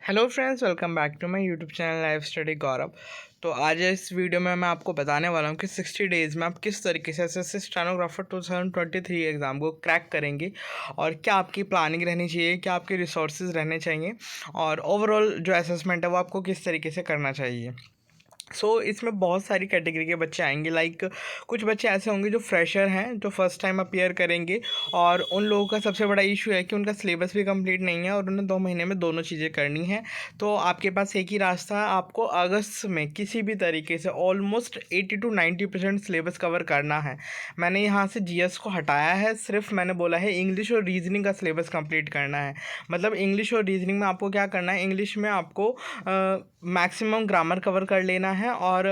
Hello friends, welcome back to my YouTube channel life study Gaurav. तो आज इस video में मैं आपको बताने वाला हूँ कि 60 डेज़ में आप किस तरीके से एसएससी स्टेनोग्राफर 2023 एग्ज़ाम को क्रैक करेंगे और क्या आपकी प्लानिंग रहनी चाहिए, क्या आपके रिसोर्सेज रहने चाहिए और ओवरऑल जो असेसमेंट है वो आपको किस तरीके से करना चाहिए। इसमें बहुत सारी कैटेगरी के बच्चे आएंगे। कुछ बच्चे ऐसे होंगे जो फ्रेशर हैं, जो फर्स्ट टाइम अपीयर करेंगे और उन लोगों का सबसे बड़ा इशू है कि उनका सिलेबस भी कंप्लीट नहीं है और उन्हें 2 महीने में दोनों चीज़ें करनी है। तो आपके पास एक ही रास्ता है, आपको अगस्त में किसी भी तरीके से ऑलमोस्ट 80 to 90% सिलेबस कवर करना है। मैंने यहाँ से जीएस को हटाया है, सिर्फ मैंने बोला है इंग्लिश और रीजनिंग का सिलेबस कंप्लीट करना है। मतलब इंग्लिश और रीजनिंग में आपको क्या करना है, इंग्लिश में आपको मैक्सिमम ग्रामर कवर कर लेना है और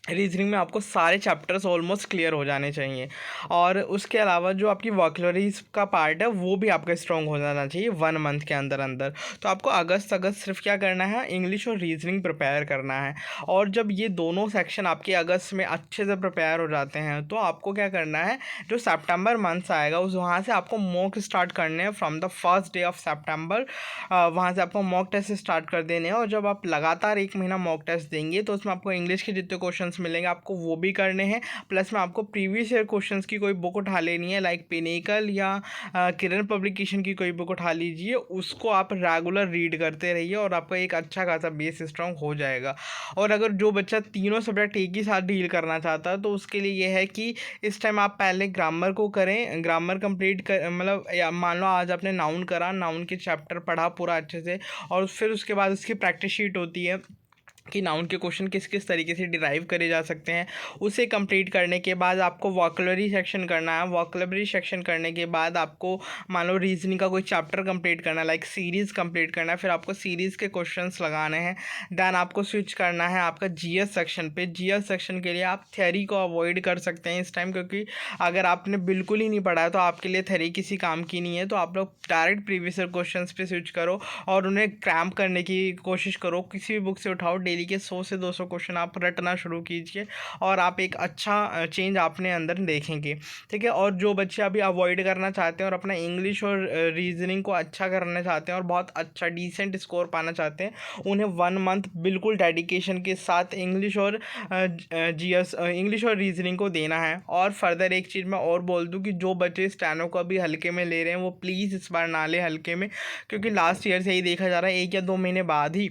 रीजनिंग में आपको सारे चैप्टर्स ऑलमोस्ट क्लियर हो जाने चाहिए। और उसके अलावा जो आपकी वोकैबुलरीज का पार्ट है वो भी आपका स्ट्रॉन्ग हो जाना चाहिए 1 मंथ के अंदर अंदर। तो आपको अगस्त सिर्फ क्या करना है, इंग्लिश और रीजनिंग प्रिपेयर करना है। और जब ये दोनों सेक्शन आपके अगस्त में अच्छे से प्रिपेयर हो जाते हैं तो आपको क्या करना है, जो सितंबर मंथ आएगा उस वहाँ से आपको मॉक स्टार्ट करने हैं। From the first day of September वहाँ से आपको मॉक टेस्ट स्टार्ट कर देने हैं। और जब आप लगातार 1 महीना मॉक टेस्ट देंगे तो उसमें आपको इंग्लिश के जितने क्वेश्चंस मिलेंगे आपको वो भी करने हैं। प्लस में आपको प्रीवियस ईयर क्वेश्चंस की कोई बुक उठा लेनी है, लाइक पिनेकल या किरण पब्लिकेशन की कोई बुक उठा लीजिए, उसको आप रेगुलर रीड करते रहिए और आपका एक अच्छा खासा बेस स्ट्रॉन्ग हो जाएगा। और अगर जो बच्चा तीनों सब्जेक्ट एक ही साथ डील करना चाहता है तो उसके लिए यह है कि इस टाइम आप पहले ग्रामर को करें, ग्रामर कंप्लीट कर, मतलब मान लो आज आपने नाउन करा, नाउन के चैप्टर पढ़ा पूरा अच्छे से और फिर उसके बाद उसकी प्रैक्टिस शीट होती है कि नाउन के क्वेश्चन किस किस तरीके से डिराइव करे जा सकते हैं। उसे कंप्लीट करने के बाद आपको वोकैबुलरी सेक्शन करना है। वोकैबुलरी सेक्शन करने के बाद आपको मान लो रीजनिंग का कोई चैप्टर कंप्लीट करना है, लाइक सीरीज़ कंप्लीट करना है, फिर आपको सीरीज़ के क्वेश्चंस लगाने हैं। देन आपको स्विच करना है आपका जीएस सेक्शन पे। जीएस सेक्शन के लिए आप थ्योरी को अवॉइड कर सकते हैं इस टाइम, क्योंकि अगर आपने बिल्कुल ही नहीं पढ़ा है तो आपके लिए थ्योरी किसी काम की नहीं है। तो आप लोग डायरेक्ट प्रीवियस ईयर क्वेश्चन पे स्विच करो और उन्हें क्रैम्प करने की कोशिश करो। किसी भी बुक से उठाओ, डेली के 100 से 200 क्वेश्चन आप रटना शुरू कीजिए और आप एक अच्छा चेंज अपने अंदर देखेंगे। ठीक है। और जो बच्चे अभी अवॉइड करना चाहते हैं और अपना इंग्लिश और रीजनिंग को अच्छा करना चाहते हैं और बहुत अच्छा डिसेंट स्कोर पाना चाहते हैं, उन्हें 1 मंथ बिल्कुल डेडिकेशन के साथ इंग्लिश और जीएस इंग्लिश और रीजनिंग को देना है। और फर्दर एक चीज़ मैं और बोल दूं कि जो बच्चे स्टेनो को अभी हल्के में ले रहे हैं वो प्लीज़ इस बार ना ले हल्के में, क्योंकि लास्ट ईयर से ही देखा जा रहा है 1 या 2 महीने बाद ही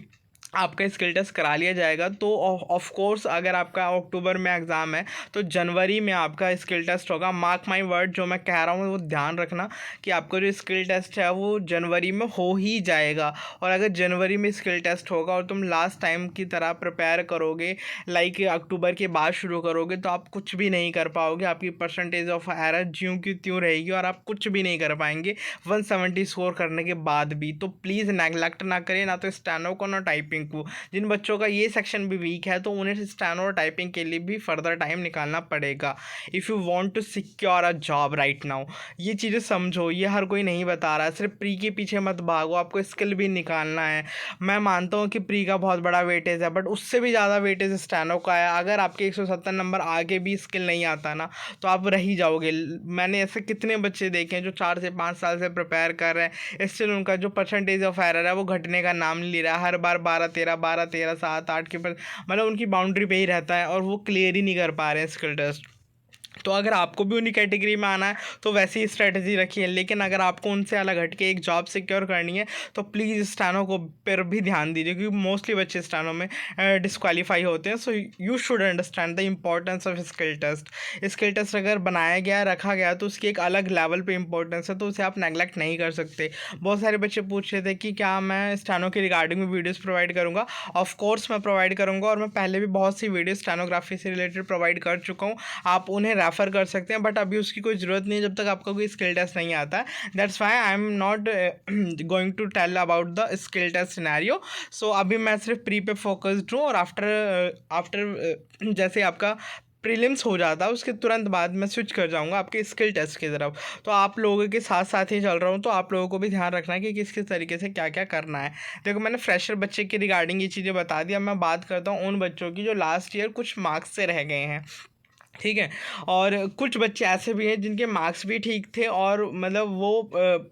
आपका स्किल टेस्ट करा लिया जाएगा। तो ऑफ कोर्स अगर आपका अक्टूबर में एग्ज़ाम है तो जनवरी में आपका स्किल टेस्ट होगा। मार्क माय वर्ड, जो मैं कह रहा हूँ वो ध्यान रखना कि आपका जो स्किल टेस्ट है वो जनवरी में हो ही जाएगा। और अगर जनवरी में स्किल टेस्ट होगा और तुम लास्ट टाइम की तरह प्रिपेयर करोगे, लाइक अक्टूबर के बाद शुरू करोगे, तो आप कुछ भी नहीं कर पाओगे। आपकी परसेंटेज ऑफ एरर ज्यों की त्यों रहेगी और आप कुछ भी नहीं कर पाएंगे 170 स्कोर करने के बाद भी। तो प्लीज़ नेगलेक्ट ना करें, ना तो स्टेनो को ना टाइपिंग को। जिन बच्चों का ये सेक्शन भी वीक है तो उन्हें स्टेनो और टाइपिंग के लिए भी फर्दर टाइम निकालना पड़ेगा if you want to secure a job right now. ये चीज़ें समझो, ये हर कोई नहीं बता रहा है। सिर्फ प्री के पीछे मत भागो, आपको स्किल भी निकालना है। मैं मानता हूँ कि प्री का बहुत बड़ा वेटेज है, बट उससे भी ज़्यादा वेटेज स्टेनो का है। अगर आपके 170 नंबर आगे भी स्किल नहीं आता ना तो आप रह ही जाओगे। मैंने ऐसे कितने बच्चे देखे हैं जो 4 से 5 साल से प्रिपेयर कर रहे हैं, स्टिल उनका जो परसेंटेज ऑफ एरर है वो घटने का नाम नहीं ले रहा। हर बार 12 13 7 8 के मतलब उनकी बाउंड्री पे ही रहता है और वो क्लियर ही नहीं कर पा रहे हैं स्किल टेस्ट। तो अगर आपको भी उन्हीं कैटेगरी में आना है तो वैसी ही स्ट्रेटजी रखिए। लेकिन अगर आपको उनसे अलग हट के एक जॉब सिक्योर करनी है तो प्लीज़ स्टेनो को पर भी ध्यान दीजिए, क्योंकि मोस्टली बच्चे स्टेनो में डिस्क्वालीफाई होते हैं। So you should understand the importance of skill test. Skill test अगर बनाया गया, रखा गया, तो उसकी एक अलग लेवल पे इंपॉर्टेंस है, तो उसे आप नेगलेक्ट नहीं कर सकते। बहुत सारे बच्चे पूछ रहे थे कि क्या मैं स्टेनो के रिगार्डिंग में वीडियोज़ प्रोवाइड करूँगा। ऑफ कोर्स मैं प्रोवाइड करूँगा और मैं पहले भी बहुत सी वीडियो स्टेनोग्राफी से रिलेटेड प्रोवाइड कर चुका हूँ। आप उन्हें रेफ़र कर सकते हैं, बट अभी उसकी कोई ज़रूरत नहीं है जब तक आपका कोई स्किल टेस्ट नहीं आता है। That's why I am not going to tell about the skill test scenario. So अभी मैं सिर्फ प्री पे फोकस्ड हूँ और आफ्टर जैसे आपका प्रीलिम्स हो जाता है उसके तुरंत बाद मैं स्विच कर जाऊंगा आपके स्किल टेस्ट की तरफ। तो आप लोगों के साथ साथ ही चल रहा हूँ, तो आप लोगों को भी ध्यान रखना है कि किस किस तरीके से क्या क्या करना है। देखो, मैंने फ्रेशर बच्चे के रिगार्डिंग ये चीज़ें बता दी। अब मैं बात करता हूँ उन बच्चों की जो लास्ट ईयर कुछ मार्क्स से रह गए हैं। ठीक है। और कुछ बच्चे ऐसे भी हैं जिनके मार्क्स भी ठीक थे और मतलब वो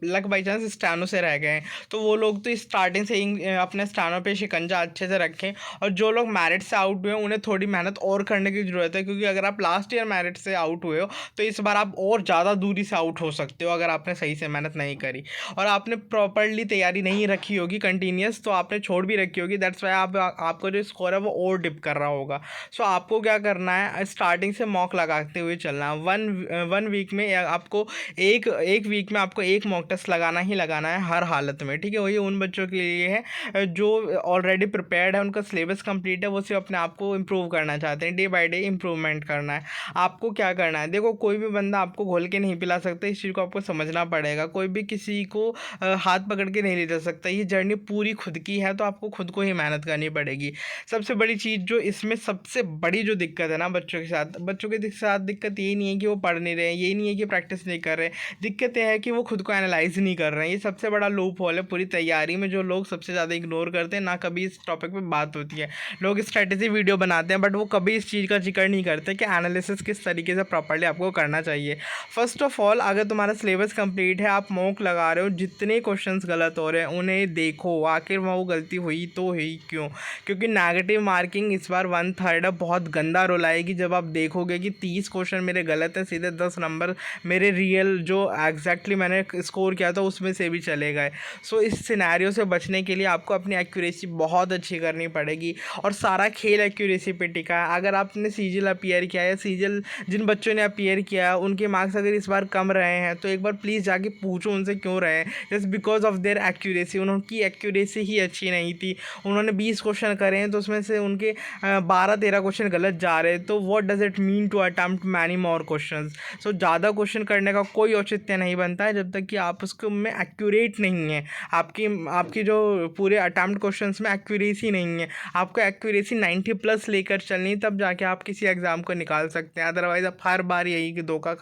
लक बाई चांस स्टैनो से रह गए हैं, तो वो लोग तो स्टार्टिंग से ही अपने स्टैनो पे शिकंजा अच्छे से रखें। और जो लोग मेरिट से आउट हुए हैं उन्हें थोड़ी मेहनत और करने की ज़रूरत है, क्योंकि अगर आप लास्ट ईयर मेरिट से आउट हुए हो तो इस बार आप और ज़्यादा दूरी से आउट हो सकते हो अगर आपने सही से मेहनत नहीं करी और आपने प्रॉपरली तैयारी नहीं रखी होगी कंटिन्यूस, तो आपने छोड़ भी रखी होगी। दैट्स वाई आपका जो स्कोर है वो और डिप कर रहा होगा। सो आपको क्या करना है, स्टार्टिंग से मॉक लगाते हुए चलना। वन वीक में या आपको एक एक वीक में आपको एक मॉक टेस्ट लगाना ही लगाना है हर हालत में, ठीक है। वही उन बच्चों के लिए है जो ऑलरेडी प्रिपेयर्ड है, उनका सिलेबस कंप्लीट है, वो सिर्फ अपने आप को इम्प्रूव करना चाहते हैं, डे बाय डे इम्प्रूवमेंट करना है। आपको क्या करना है, देखो कोई भी बंदा आपको घोल के नहीं पिला सकता, इस चीज़ को आपको समझना पड़ेगा। कोई भी किसी को हाथ पकड़ के नहीं ले जा सकता, ये जर्नी पूरी खुद की है, तो आपको खुद को ही मेहनत करनी पड़ेगी। सबसे बड़ी चीज़ जो इसमें सबसे बड़ी जो दिक्कत है ना बच्चों के साथ दिक्कत ये नहीं है कि वो पढ़ नहीं रहे हैं, ये नहीं है कि प्रैक्टिस नहीं कर रहे हैं, दिक्कत यह है कि वो खुद को एनालाइज नहीं कर रहे हैं। ये सबसे बड़ा लूप होल है पूरी तैयारी में, जो लोग सबसे ज़्यादा इग्नोर करते हैं। ना कभी इस टॉपिक पे बात होती है, लोग स्ट्रेटेजी वीडियो बनाते हैं बट वो कभी इस चीज़ का जिक्र नहीं करते कि एनालिसिस किस तरीके से प्रॉपर्ली आपको करना चाहिए। फर्स्ट ऑफ ऑल, अगर तुम्हारा सिलेबस कंप्लीट है, आप मॉक लगा रहे हो, जितने क्वेश्चंस गलत हो रहे हैं उन्हें देखो, आखिर वो गलती हुई तो हुई क्यों, क्योंकि नेगेटिव मार्किंग इस बार 1/3 बहुत गंदा रोल आएगी जब आप देखोगे कि 30 क्वेश्चन मेरे गलत है, सीधे 10 नंबर मेरे रियल जो एग्जैक्टली मैंने स्कोर किया था उसमें से भी चले गए। सो इस सिनेरियो से बचने के लिए आपको अपनी एक्यूरेसी बहुत अच्छी करनी पड़ेगी और सारा खेल एक्यूरेसी पे टिका है। अगर आपने सीजल अपीयर किया है, सीजल जिन बच्चों ने अपीयर किया है उनके मार्क्स अगर इस बार कम रहे हैं तो एक बार प्लीज़ जाके पूछो उनसे क्यों रहे हैं। Just because of their accuracy, उनकी एक्यूरेसी ही अच्छी नहीं थी। उन्होंने 20 क्वेश्चन करे हैं तो उसमें से उनके 12-13 क्वेश्चन गलत जा रहे हैं, तो what does it mean to attempt many more question. So ज़्यादा क्वेश्चन करने का कोई औचित्य नहीं बनता है जब तक कि आप उसको में एक्यूरेट नहीं है, आपकी जो पूरे अटेम्प्ट क्वेश्चन में एक्यूरेसी नहीं है। आपको एक्यूरेसी 90+ लेकर चलनी, तब जाके आप किसी एग्ज़ाम को निकाल सकते हैं, अदरवाइज़ आप हर बार यही कि धोखा,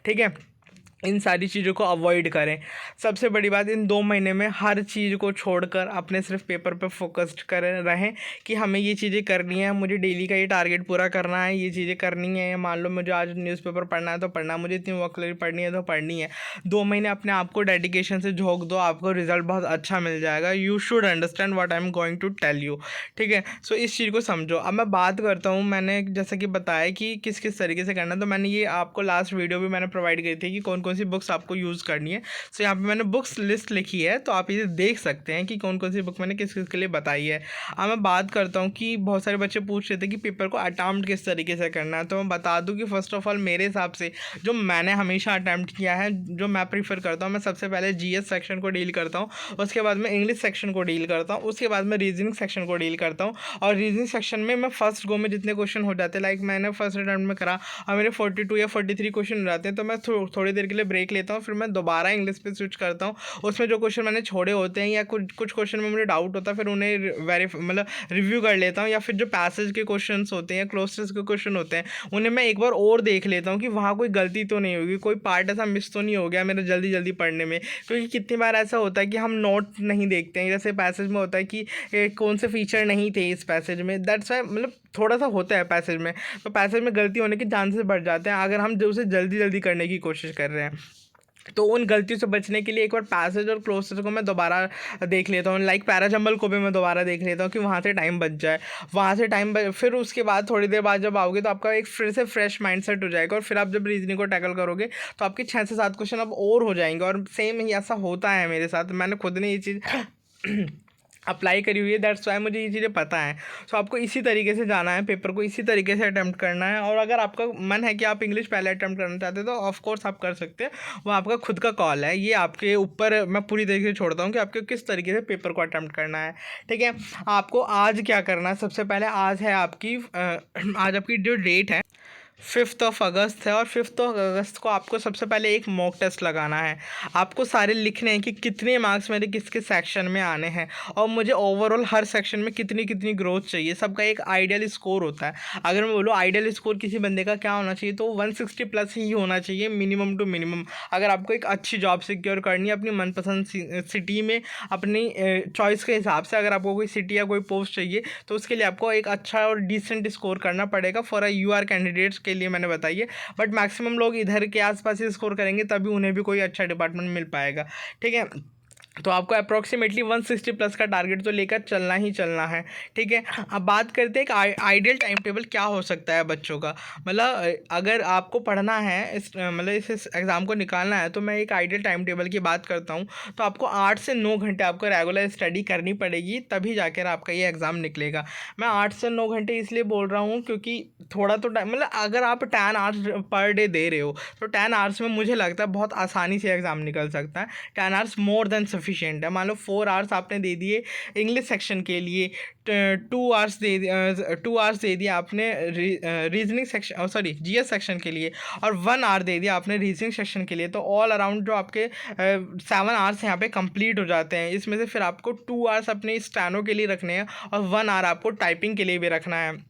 ठीक है। इन सारी चीज़ों को अवॉइड करें। सबसे बड़ी बात, इन 2 महीने में हर चीज़ को छोड़कर अपने सिर्फ पेपर पे फोकस्ड करें रहें कि हमें ये चीज़ें करनी है, मुझे डेली का ये टारगेट पूरा करना है, ये चीज़ें करनी है। मान लो मुझे आज न्यूज़पेपर पढ़ना है तो पढ़ना, मुझे इतनी वोकैबुलरी पढ़नी है तो पढ़नी है। 2 महीने अपने आप को डेडिकेशन से झोंक दो, आपको रिजल्ट बहुत अच्छा मिल जाएगा। You should understand what I am going to tell you, ठीक है। सो इस चीज़ को समझो। अब मैं बात करता हूँ, मैंने जैसा कि बताया कि किस किस तरीके से करना है, तो मैंने ये आपको लास्ट वीडियो भी मैंने प्रोवाइड की थी कि कौन कौन सी बुक्स आपको यूज़ करनी है। सो यहाँ पे मैंने बुक्स लिस्ट लिखी है, तो आप इसे देख सकते हैं कि कौन कौन सी बुक मैंने किस किस के लिए बताई है। अब मैं बात करता हूँ कि बहुत सारे बच्चे पूछ रहे थे कि पेपर को अटैम्प्ट किस तरीके से करना है, तो मैं बता दूँ कि फर्स्ट ऑफ ऑल मेरे हिसाब से जो मैंने हमेशा अटैम्प्ट किया है, जो मैं प्रीफर करता हूँ, मैं सबसे पहले जीएस सेक्शन को डील करता हूँ, उसके बाद मैं इंग्लिश सेक्शन को डील करता हूँ, उसके बाद मैं रीजनिंग सेक्शन को डील करता हूँ। और रीजनिंग सेक्शन में मैं फर्स्ट गो में जितने क्वेश्चन हो जाते हैं, लाइक मैंने फर्स्ट अटैम्प्ट में करा और मेरे 42 या 43 क्वेश्चन हो जाते हैं, तो मैं थोड़ी देर के लिए ब्रेक लेता हूँ, फिर मैं दोबारा इंग्लिश पे स्विच करता हूँ। उसमें जो क्वेश्चन मैंने छोड़े होते हैं या कुछ क्वेश्चन में मुझे डाउट होता है, फिर उन्हें मतलब रिव्यू कर लेता हूँ, या फिर जो पैसेज के क्वेश्चन होते हैं या क्लोजेस के क्वेश्चन होते हैं उन्हें मैं एक बार और देख लेता हूँ कि वहाँ कोई गलती तो नहीं होगी, कोई पार्ट ऐसा मिस तो नहीं हो गया मेरे जल्दी जल्दी पढ़ने में। क्योंकि कितनी बार ऐसा होता है कि हम नोट नहीं देखते हैं, जैसे पैसेज में होता है कि कौन से फीचर नहीं थे इस पैसेज में, दैट्स वाई मतलब थोड़ा सा होता है पैसेज में, तो पैसेज में गलती होने के चांसेस बढ़ जाते हैं अगर हम उसे जल्दी जल्दी करने की कोशिश कर रहे हैं। तो उन गलतियों से बचने के लिए एक बार पैसेज और क्लोजेस को मैं दोबारा देख लेता हूँ, लाइक पैराजंबल को भी मैं दोबारा देख लेता हूँ कि वहाँ से टाइम बच जाए, वहाँ से फिर उसके बाद थोड़ी देर बाद जब आओगे तो आपका एक फिर से फ्रेश माइंडसेट हो जाएगा, और फिर आप जब रीजनिंग को टैकल करोगे तो आपके 6 से 7 क्वेश्चन अब और हो जाएंगे। और सेम ही ऐसा होता है मेरे साथ, मैंने खुद ने ये चीज़ अप्लाई करी हुई है, दैट्स वाई मुझे ये चीज़ें पता है। सो आपको इसी तरीके से जाना है, पेपर को इसी तरीके से अटैम्प्ट करना है। और अगर आपका मन है कि आप इंग्लिश पहले अटैम्प्ट करना चाहते हैं तो ऑफ कोर्स आप कर सकते हैं, वो आपका खुद का कॉल है, ये आपके ऊपर मैं पूरी तरीके से छोड़ता हूँ कि आपको किस तरीके से पेपर को अटैम्प्ट करना है, ठीक है। आपको आज क्या करना है, सबसे पहले आज है आपकी आज आपकी जो डेट है 5 अगस्त है, और 5 अगस्त को आपको सबसे पहले एक मॉक टेस्ट लगाना है। आपको सारे लिखने हैं कि कितने मार्क्स मेरे किसके सेक्शन में आने हैं, और मुझे ओवरऑल हर सेक्शन में कितनी कितनी ग्रोथ चाहिए। सबका एक आइडियल स्कोर होता है। अगर मैं बोलूँ आइडियल स्कोर किसी बंदे का क्या होना चाहिए, तो 160+ ही होना चाहिए मिनिमम टू मिनिमम। अगर आपको एक अच्छी जॉब सिक्योर करनी है अपनी मनपसंद सिटी में, अपनी चॉइस के हिसाब से, अगर आपको कोई सिटी या कोई पोस्ट चाहिए तो उसके लिए आपको एक अच्छा और डिसेंट स्कोर करना पड़ेगा फॉर यू आर कैंडिडेट्स के लिए मैंने बताई है, बट मैक्सिमम लोग इधर के आसपास ही स्कोर करेंगे, तभी उन्हें भी कोई अच्छा डिपार्टमेंट मिल पाएगा। ठीक है, तो आपको अप्रॉक्सीमेटली 160 प्लस का टारगेट तो लेकर चलना ही चलना है। ठीक है, अब बात करते हैं कि आइडियल टाइम टेबल क्या हो सकता है बच्चों का। मतलब अगर आपको पढ़ना है मतलब इस एग्ज़ाम को निकालना है, तो मैं एक आइडियल टाइम टेबल की बात करता हूँ। तो आपको 8 से 9 घंटे आपको रेगुलर स्टडी करनी पड़ेगी, तभी जाकर आपका ये एग्ज़ाम निकलेगा। मैं 8 से 9 घंटे इसलिए बोल रहा हूँ क्योंकि थोड़ा तो टाइम, मतलब अगर आप 10 आवर्स पर डे दे रहे हो, तो 10 आवर्स में मुझे लगता है बहुत आसानी से एग्ज़ाम निकल सकता है। 10 आवर्स मोर देन सफिशिएंट है। मान लो 4 आवर्स आपने दे दिए इंग्लिश सेक्शन के लिए, 2 आवर्स दे दिया आपने reasoning section, sorry GS section के लिए, और 1 आवर दे दिया आपने रीजनिंग सेक्शन के लिए। तो ऑल अराउंड जो आपके 7 आवर्स यहाँ पे कंप्लीट हो जाते हैं। इसमें से फिर आपको 2 आवर्स अपने स्टैनो के लिए रखने हैं और 1 आवर आपको टाइपिंग के लिए भी रखना है।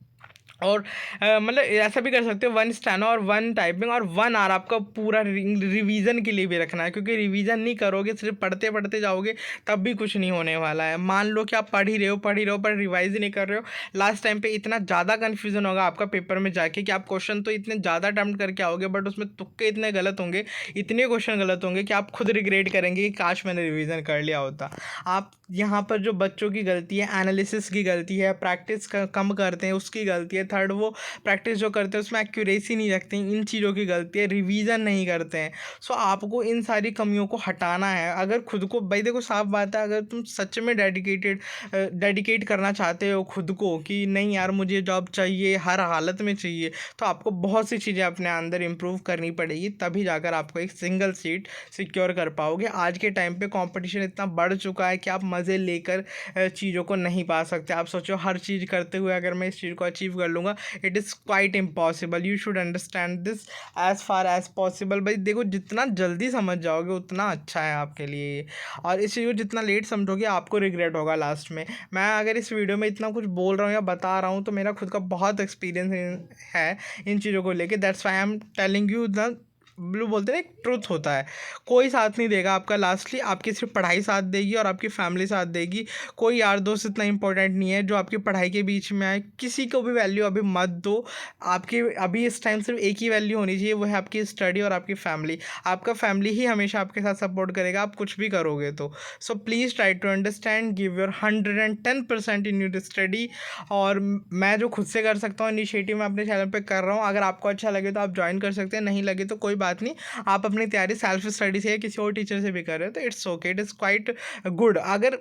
और मतलब ऐसा भी कर सकते हो 1 स्टेनो और 1 टाइपिंग, और 1 आवर आपका पूरा रिवीजन के लिए भी रखना है, क्योंकि रिवीजन नहीं करोगे, सिर्फ पढ़ते पढ़ते जाओगे, तब भी कुछ नहीं होने वाला है। मान लो कि आप पढ़ ही रहे हो पर रिवाइज ही नहीं कर रहे हो, लास्ट टाइम पे इतना ज़्यादा कन्फ्यूजन होगा आपका पेपर में जाके कि आप क्वेश्चन तो इतने ज़्यादा अटैम्प्ट करके आओगे, बट उसमें तुक्के इतने गलत होंगे, इतने क्वेश्चन गलत होंगे कि आप खुद रिग्रेट करेंगे कि काश मैंने रिवीजन कर लिया होता। आप यहाँ पर जो बच्चों की गलती है, एनालिसिस की गलती है, प्रैक्टिस कम करते हैं उसकी गलती है, थर्ड वो प्रैक्टिस जो करते हैं उसमें एक्यूरेसी नहीं रखते हैं, इन चीज़ों की गलती है, रिवीजन नहीं करते हैं। सो आपको इन सारी कमियों को हटाना है। अगर खुद को, भाई देखो साफ बात है, अगर तुम सच में डेडिकेट करना चाहते हो खुद को कि नहीं यार मुझे जॉब चाहिए, हर हालत में चाहिए, तो आपको बहुत सी चीज़ें अपने अंदर इम्प्रूव करनी पड़ेगी, तभी जाकर आपको एक सिंगल सीट सिक्योर कर पाओगे। आज के टाइम पे कंपटीशन इतना बढ़ चुका है कि आप मज़े लेकर चीज़ों को नहीं पा सकते। आप सोचो हर चीज़ करते हुए अगर मैं इस चीज़ को अचीव कर लूँगा, it is quite impossible. You should understand this as far as possible. भाई देखो जितना जल्दी समझ जाओगे उतना अच्छा है आपके लिए, और इस चीज़ को जितना लेट समझोगे आपको रिग्रेट होगा लास्ट में। मैं अगर इस वीडियो में इतना कुछ बोल रहा हूँ या बता रहा हूँ, तो मेरा खुद का बहुत एक्सपीरियंस है इन चीज़ों को लेके। That's why I am telling you the blue, बोलते हैं एक ट्रुथ होता है। कोई साथ नहीं देगा आपका, लास्टली आपकी सिर्फ पढ़ाई साथ देगी और आपकी फैमिली साथ देगी। कोई यार दोस्त इतना इंपॉर्टेंट नहीं है जो आपकी पढ़ाई के बीच में आए। किसी को भी वैल्यू अभी मत दो। आपकी अभी इस टाइम सिर्फ एक ही वैल्यू होनी चाहिए, वो है आपकी स्टडी और आपकी फैमिली। आपका फैमिली ही हमेशा आपके साथ सपोर्ट करेगा, आप कुछ भी करोगे तो। So please try to understand, give your 110% in your study. और मैं जो खुद से कर सकता हूँ इनिशिएटिव मैं अपने चैनल पर कर रहा हूँ। अगर आपको अच्छा लगे तो आप ज्वाइन कर सकते हैं, नहीं लगे तो कोई बात नहीं, आप अपनी तैयारी सेल्फ स्टडी से या किसी और टीचर से भी कर रहे हो तो it's okay, it is quite good. अगर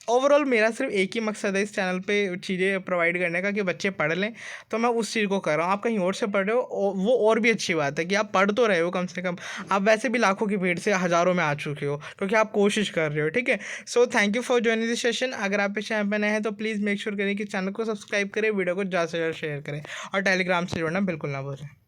ओवरऑल मेरा सिर्फ एक ही मकसद है इस चैनल पे चीज़ें प्रोवाइड करने का कि बच्चे पढ़ लें, तो मैं उस चीज़ को कर रहा हूँ। आप कहीं और से पढ़ रहे हो वो और भी अच्छी बात है कि आप पढ़ तो रहे हो कम से कम। आप वैसे भी लाखों की भीड़ से हज़ारों में आ चुके हो क्योंकि आप कोशिश कर रहे हो। ठीक है, so thank you for joining this session. अगर आप इस चैनल पर नए हैं तो प्लीज़ मेक श्योर करें कि चैनल को सब्सक्राइब करें, वीडियो को ज़्यादा से ज़्यादा शेयर करें और टेलीग्राम से जुड़ना बिल्कुल ना भूलें।